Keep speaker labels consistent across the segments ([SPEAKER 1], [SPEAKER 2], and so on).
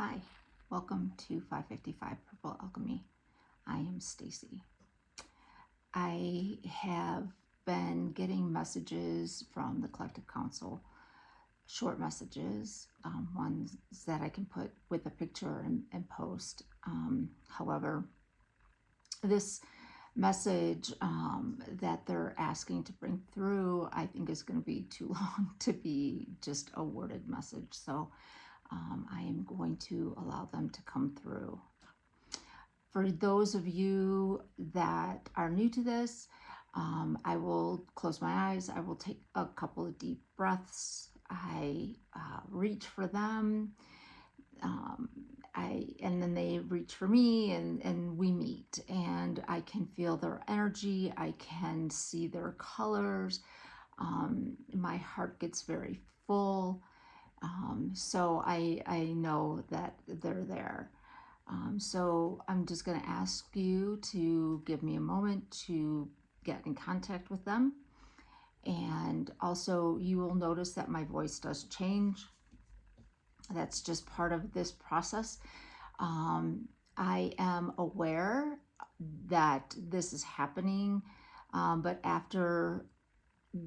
[SPEAKER 1] Hi, welcome to 555 Purple Alchemy. I am Stacy. I have been getting messages from the Collective Council, short messages, ones that I can put with a picture and post. However, this message that they're asking to bring through, I think is going to be too long to be just a worded message. So I am going to allow them to come through. For those of you that are new to this, I will close my eyes. I will take a couple of deep breaths. I reach for them. And then they reach for me, and we meet. And I can feel their energy. I can see their colors. My heart gets very full. So I know that they're there. So I'm just going to ask you to give me a moment to get in contact with them. And also you will notice that my voice does change. That's just part of this process. I am aware that this is happening, but after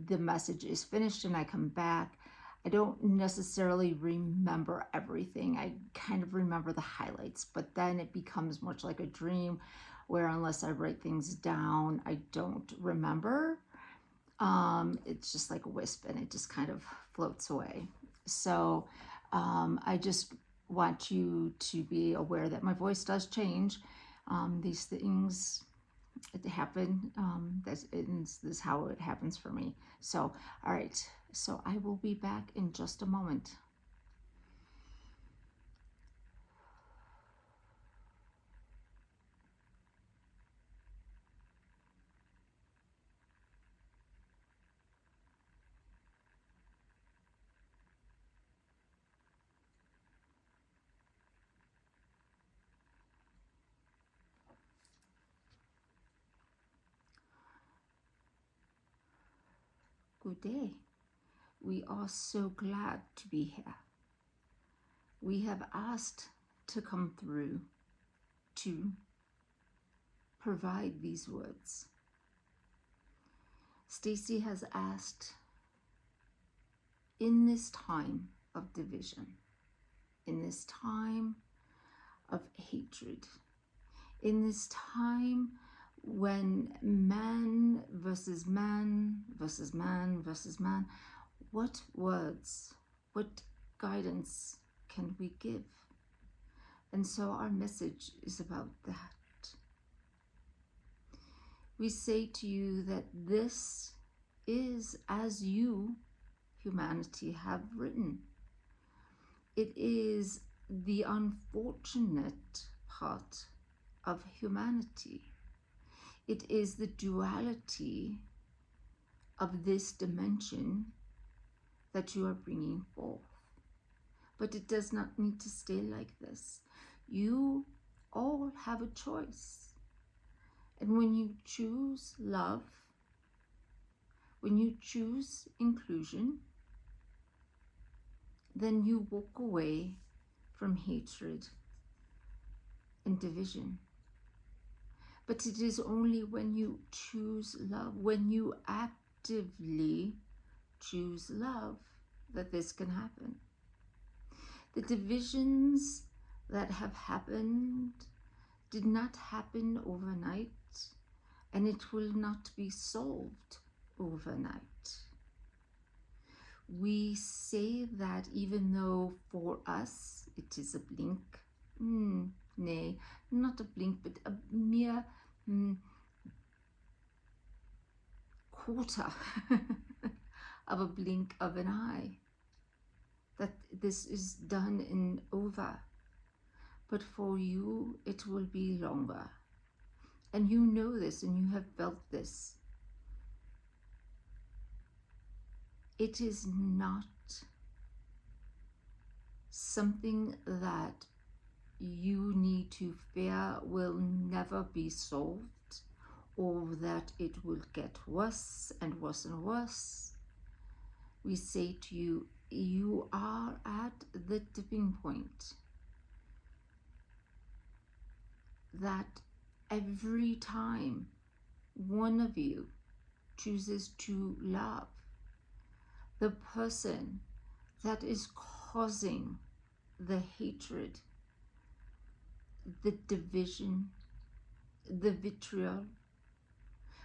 [SPEAKER 1] the message is finished and I come back, I don't necessarily remember everything. I kind of remember the highlights, but then it becomes much like a dream where unless I write things down, I don't remember. It's just like a wisp and it just kind of floats away. So I just want you to be aware that my voice does change. These things happen. This is how it happens for me. So, all right. So I will be back in just a moment. Good day. We are so glad to be here. We have asked to come through to provide these words. Stacy has asked, in this time of division, in this time of hatred, in this time when man versus man versus man versus man, what words, what guidance can we give? And so our message is about that. We say to you that this is as you, humanity, have written. It is the unfortunate part of humanity. It is the duality of this dimension that you are bringing forth. But it does not need to stay like this. You all have a choice. And when you choose love, when you choose inclusion, then you walk away from hatred and division. But it is only when you choose love, when you actively choose love, that this can happen. The divisions that have happened did not happen overnight, and it will not be solved overnight. We say that even though for us it is a blink, nay, not a blink, but a mere quarter of a blink of an eye, that this is done and over. But for you, it will be longer. And you know this, and you have felt this. It is not something that you need to fear will never be solved, or that it will get worse and worse and worse. We say to you, you are at the tipping point. that every time one of you chooses to love the person that is causing the hatred, the division, the vitriol,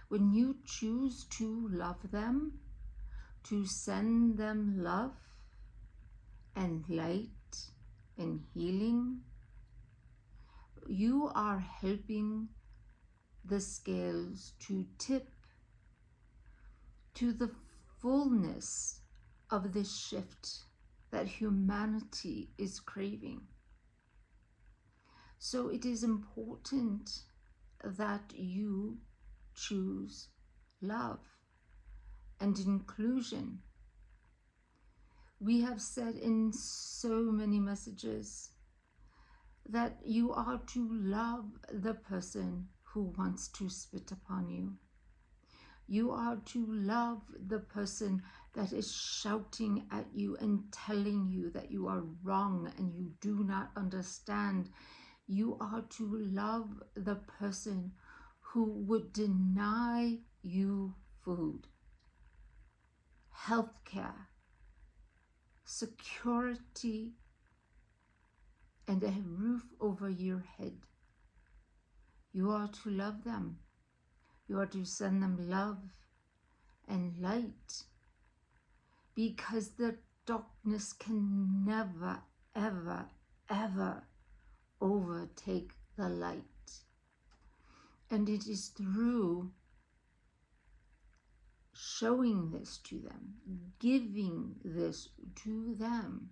[SPEAKER 1] when you choose to love them, to send them love and light and healing, you are helping the scales to tip to the fullness of this shift that humanity is craving. So it is important that you choose love and inclusion. We have said in so many messages that you are to love the person who wants to spit upon you. You are to love the person that is shouting at you and telling you that you are wrong and you do not understand. You are to love the person who would deny you food, healthcare, security, and a roof over your head. You are to love them. You are to send them love and light, because the darkness can never, ever, ever overtake the light. And it is through showing this to them, giving this to them,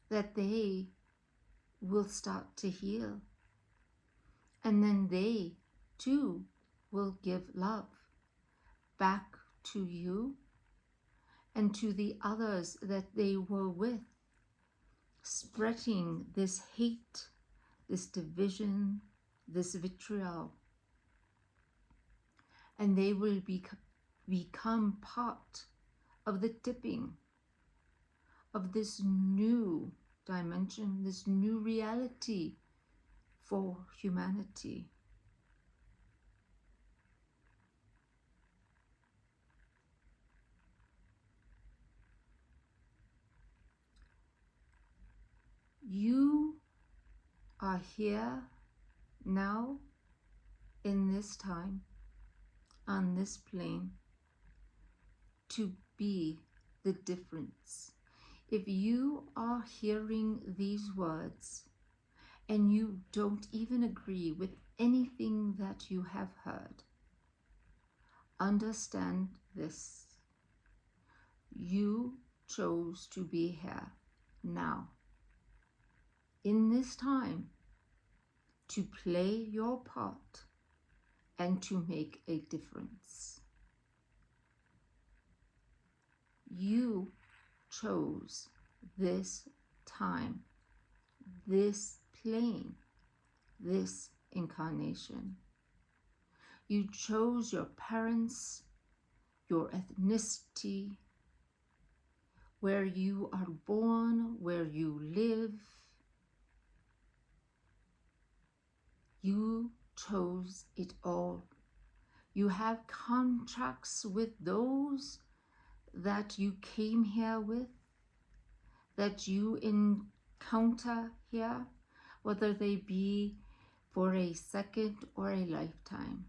[SPEAKER 1] that they will start to heal. And then they too will give love back to you and to the others that they were with, spreading this hate, this division, this vitriol. And they will become part of the tipping of this new dimension, this new reality for humanity. You are here now in this time, on this plane, to be the difference. If you are hearing these words and you don't even agree with anything that you have heard, understand this. You chose to be here now, in this time, to play your part and to make a difference. You chose this time, this plane, this incarnation. You chose your parents, your ethnicity, where you are born, where you live. You chose it all. You have contracts with those that you came here with, that you encounter here, whether they be for a second or a lifetime.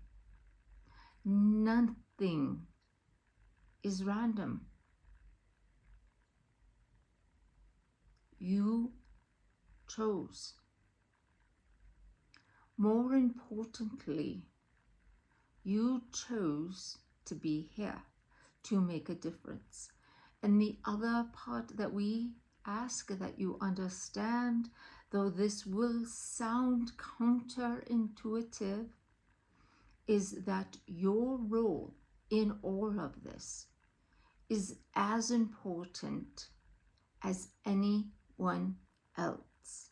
[SPEAKER 1] Nothing is random. You chose. More importantly, you chose to be here to make a difference. And the other part that we ask that you understand, though this will sound counterintuitive, is that your role in all of this is as important as anyone else.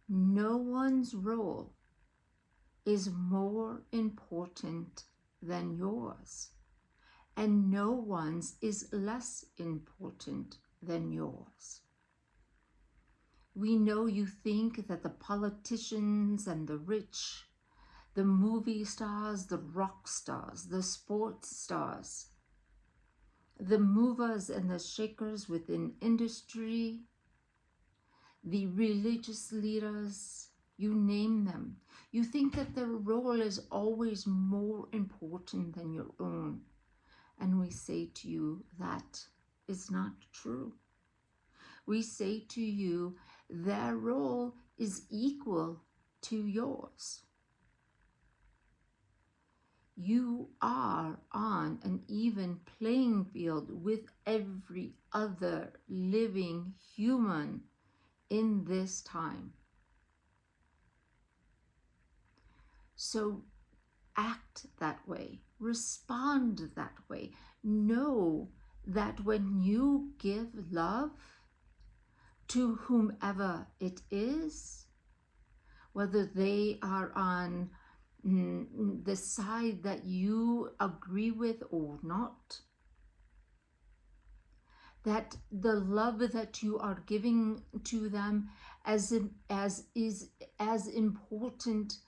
[SPEAKER 1] No one's role is more important than yours, and no one's is less important than yours. We know you think that the politicians and the rich, the movie stars, the rock stars, the sports stars, the movers and the shakers within industry, the religious leaders, you name them. You think that their role is always more important than your own. And we say to you, that is not true. We say to you, their role is equal to yours. You are on an even playing field with every other living human in this time. So act that way, respond that way. Know that when you give love to whomever it is, whether they are on the side that you agree with or not, that the love that you are giving to them is as important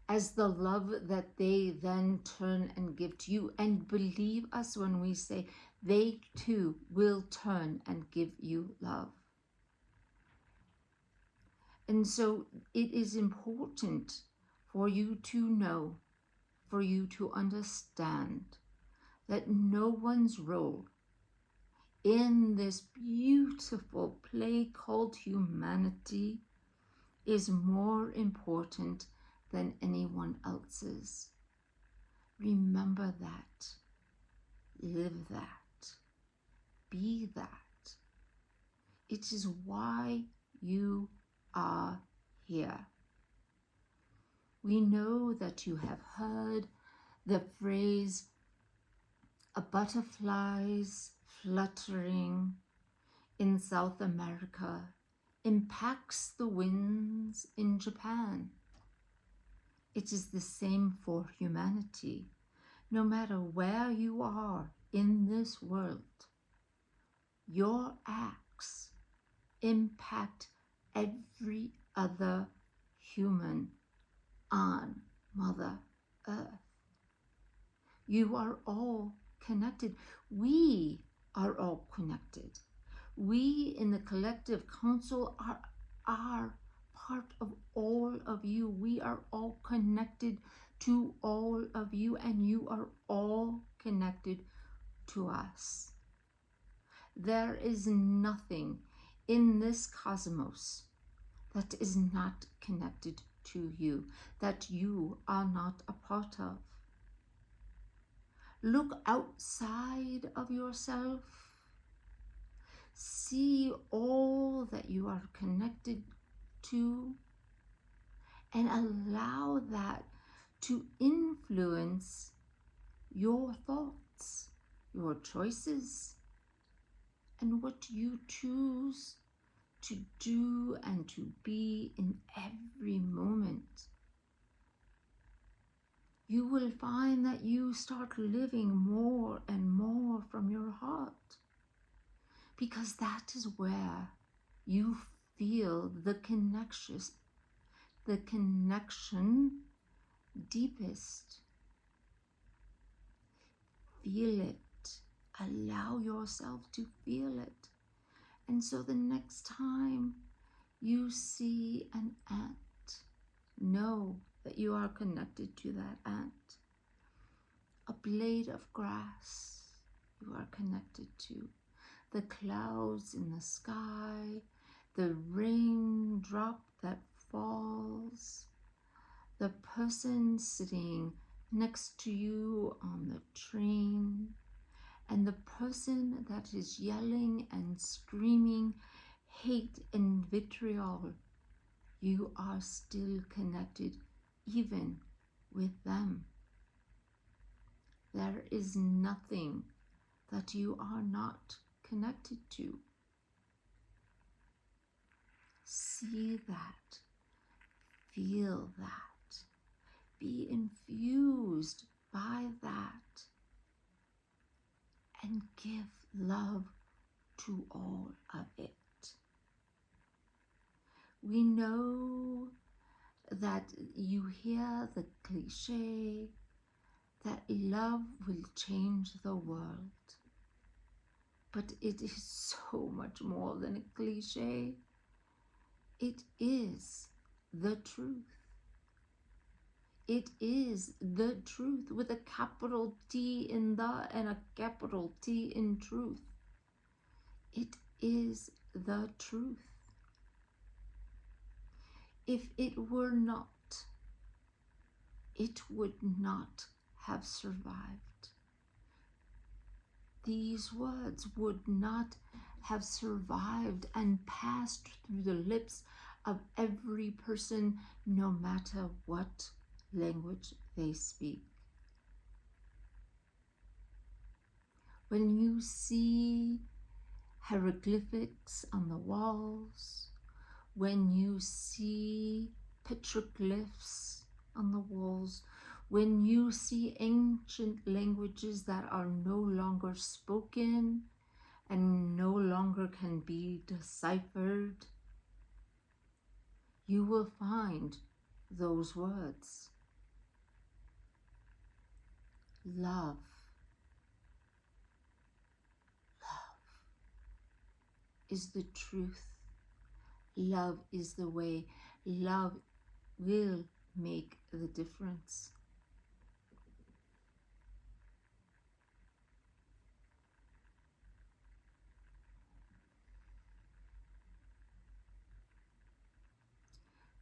[SPEAKER 1] as the love that they then turn and give to you. And believe us when we say they too will turn and give you love. And so it is important for you to know, for you to understand that no one's role in this beautiful play called humanity is more important than anyone else's. Remember that. Live that. Be that. It is why you are here. We know that you have heard the phrase, a butterfly's fluttering in South America impacts the winds in Japan. It is the same for humanity. No matter where you are in this world, your acts impact every other human on Mother Earth. You are all connected. We are all connected. We in the collective council are part of all of you. We are all connected to all of you, and you are all connected to us. There is nothing in this cosmos that is not connected to you, that you are not a part of. Look outside of yourself. See all that you are connected to, and allow that to influence your thoughts, your choices, and what you choose to do and to be in every moment. You will find that you start living more and more from your heart, because that is where you feel the connection deepest. Feel it. Allow yourself to feel it. And so the next time you see an ant, know that you are connected to that ant. A blade of grass, you are connected to. The clouds in the sky, the raindrop that falls, the person sitting next to you on the train, and the person that is yelling and screaming hate and vitriol. You are still connected even with them. There is nothing that you are not connected to. See that, feel that, be infused by that, and give love to all of it. We know that you hear the cliche that love will change the world. But it is so much more than a cliche. It is the truth. It is the truth with a capital T in the and a capital T in truth. It is the truth. If it were not, it would not have survived. These words would not have survived and passed through the lips of every person, no matter what language they speak. When you see hieroglyphics on the walls, when you see petroglyphs on the walls, when you see ancient languages that are no longer spoken and no longer can be deciphered, you will find those words. Love. Love is the truth. Love is the way. Love will make the difference.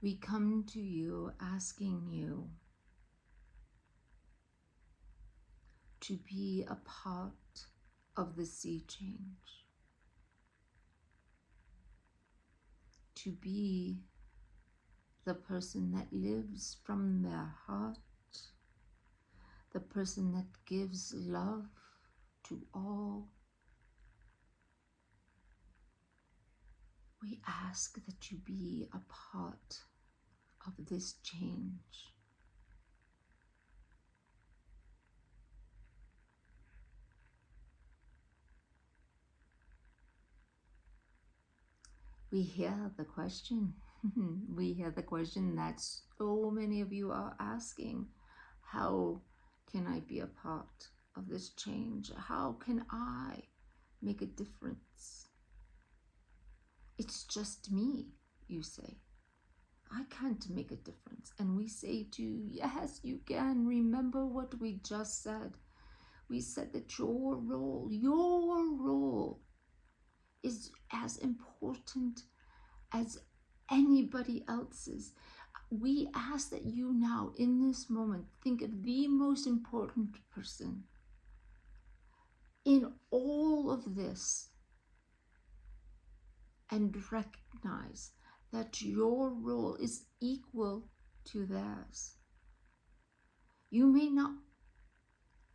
[SPEAKER 1] We come to you asking you to be a part of the sea change, to be the person that lives from their heart, the person that gives love to all. We ask that you be a part of this change. We hear the question. We hear the question that so many of you are asking. How can I be a part of this change? How can I make a difference? It's just me, you say. I can't make a difference. And we say to you, yes, you can. Remember what we just said. We said that your role is as important as anybody else's. We ask that you now, in this moment, think of the most important person in all of this and recognize that your role is equal to theirs. You may not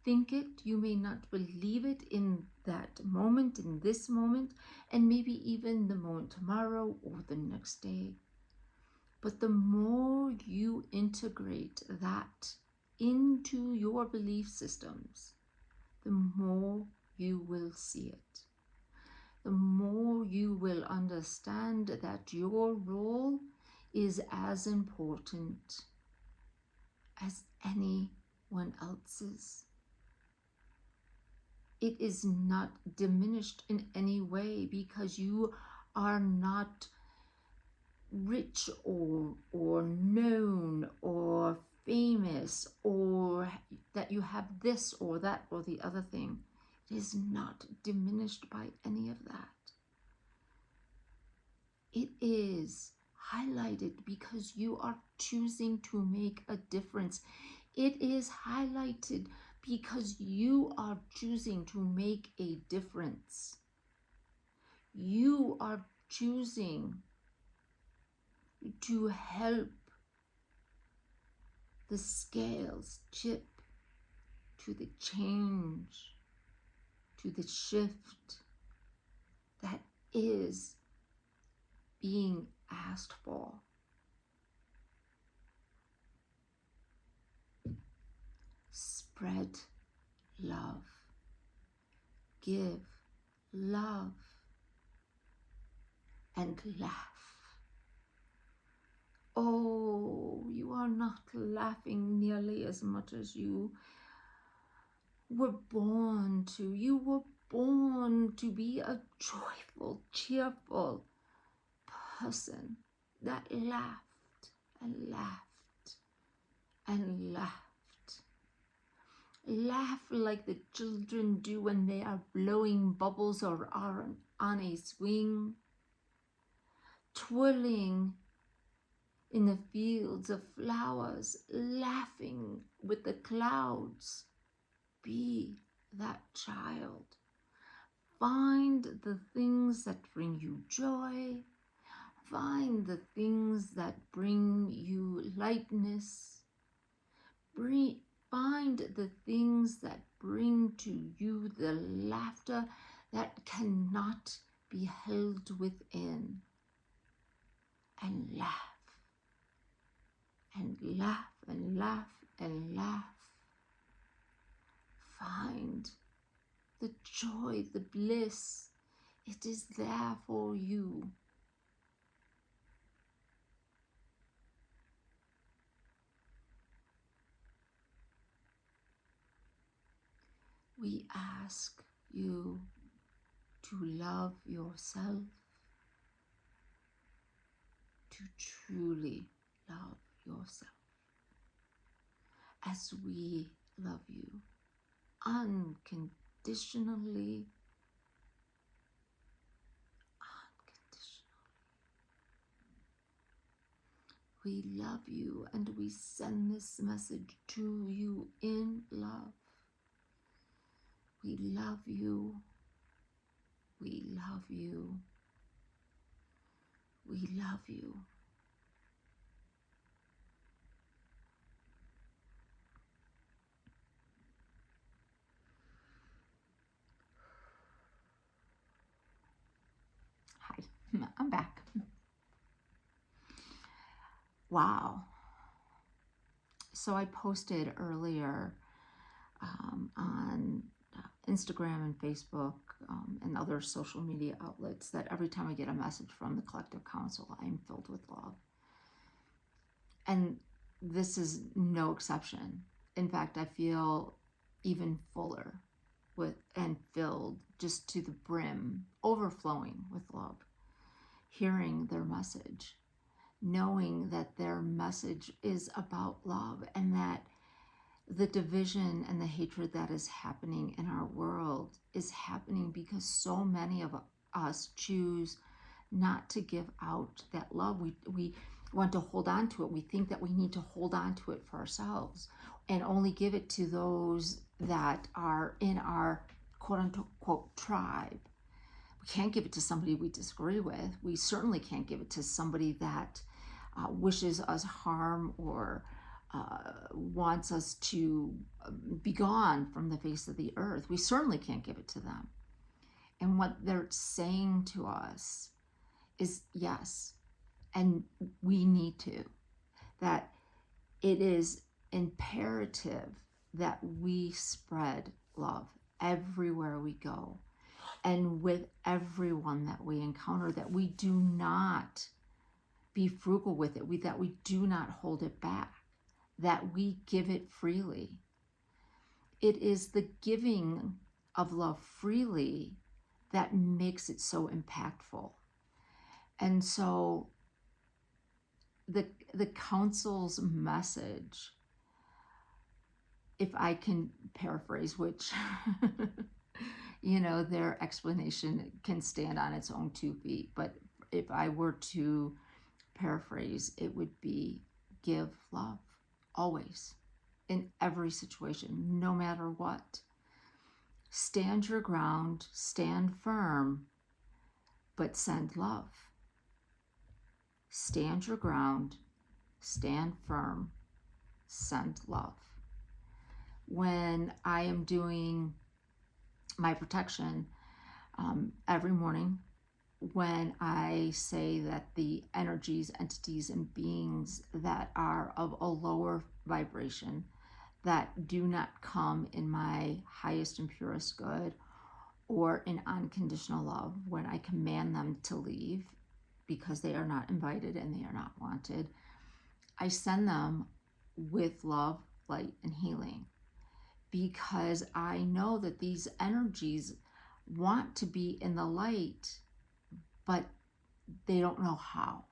[SPEAKER 1] think it, you may not believe it in that moment, in this moment, and maybe even the moment tomorrow or the next day. But the more you integrate that into your belief systems, the more you will see it. The more you will understand that your role is as important as anyone else's. It is not diminished in any way because you are not rich or known or famous, or that you have this or that or the other thing. It is not diminished by any of that. It is highlighted because you are choosing to make a difference. It is highlighted because you are choosing to make a difference. You are choosing to help the scales tip to the change, to the shift that is being asked for. Spread love. Give love. And laugh. Oh, you are not laughing nearly as much as you were born to. You were born to be a joyful, cheerful person that laughed and laughed and laughed. Laugh like the children do when they are blowing bubbles or are on a swing, twirling in the fields of flowers, laughing with the clouds. Be that child. Find the things that bring you joy. Find the things that bring you lightness. Find the things that bring to you the laughter that cannot be held within. And laugh. And laugh and laugh and laugh. Find the joy, the bliss. It is there for you. We ask you to love yourself, to truly love yourself, as we love you unconditionally. We love you and we send this message to you in love. We love you. We love you. We love you. Hi, I'm back. Wow. So I posted earlier on Instagram and Facebook and other social media outlets that every time I get a message from the Collective Council, I am filled with love. And this is no exception. In fact, I feel even fuller and filled just to the brim, overflowing with love, hearing their message, knowing that their message is about love, and that the division and the hatred that is happening in our world is happening because so many of us choose not to give out that love. We want to hold on to it. We think that we need to hold on to it for ourselves and only give it to those that are in our quote unquote tribe. We can't give it to somebody we disagree with. We certainly can't give it to somebody that wishes us harm or wants us to be gone from the face of the earth. We certainly can't give it to them. And what they're saying to us is yes, and we need to, that it is imperative that we spread love everywhere we go and with everyone that we encounter, that we do not be frugal with it, that we do not hold it back, that we give it freely. It is the giving of love freely that makes it so impactful. And so the council's message, if I can paraphrase, which their explanation can stand on its own 2 feet, but if I were to paraphrase, it would be give love always, in every situation, no matter what. Stand your ground, stand firm, but send love. Stand your ground, stand firm, send love. When I am doing my protection every morning, when I say that the energies, entities, and beings that are of a lower vibration, that do not come in my highest and purest good or in unconditional love, when I command them to leave because they are not invited and they are not wanted, I send them with love, light, and healing, because I know that these energies want to be in the light, but they don't know how.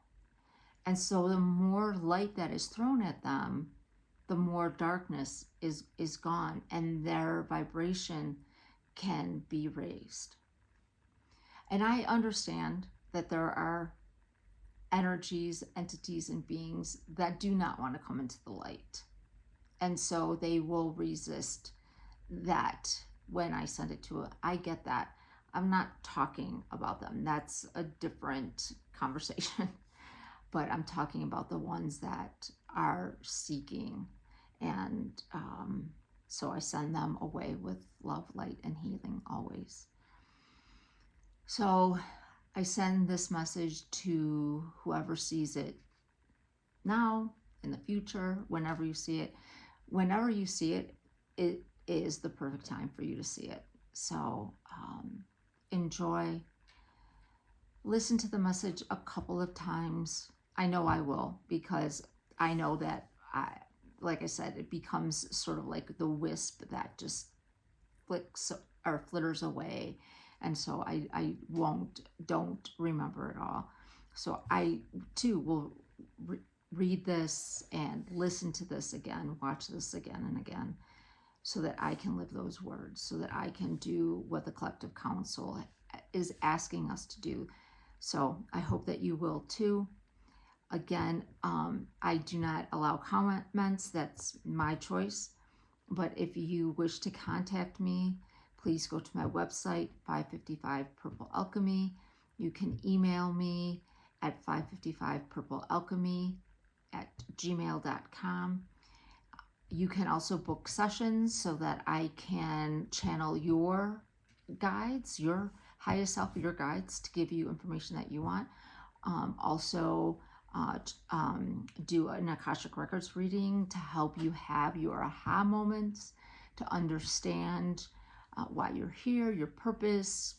[SPEAKER 1] And so the more light that is thrown at them, the more darkness is gone, and their vibration can be raised. And I understand that there are energies, entities, and beings that do not want to come into the light. And so they will resist that when I send it to it. I get that. I'm not talking about them. That's a different conversation. But I'm talking about the ones that are seeking. And so I send them away with love, light, and healing always. So I send this message to whoever sees it now, in the future, whenever you see it. Whenever you see it, it is the perfect time for you to see it. So enjoy. Listen to the message a couple of times. I know I will, because I know that, like I said, it becomes sort of like the wisp that just flicks or flitters away. And so I don't remember it all. So I too will read this and listen to this again, watch this again and again, so that I can live those words, so that I can do what the Collective Council is asking us to do. So I hope that you will too. Again, I do not allow comments. That's my choice. But if you wish to contact me, please go to my website, 555 Purple Alchemy. You can email me at 555purplealchemy@gmail.com. You can also book sessions so that I can channel your guides, your highest self, your guides, to give you information that you want. Also, do an Akashic Records reading to help you have your aha moments, to understand why you're here, your purpose,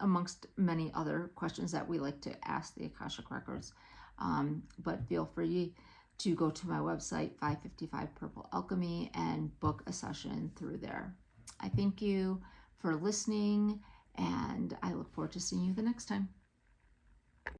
[SPEAKER 1] amongst many other questions that we like to ask the Akashic Records. But feel free to go to my website, 555 Purple Alchemy, and book a session through there. I thank you for listening, and I look forward to seeing you the next time.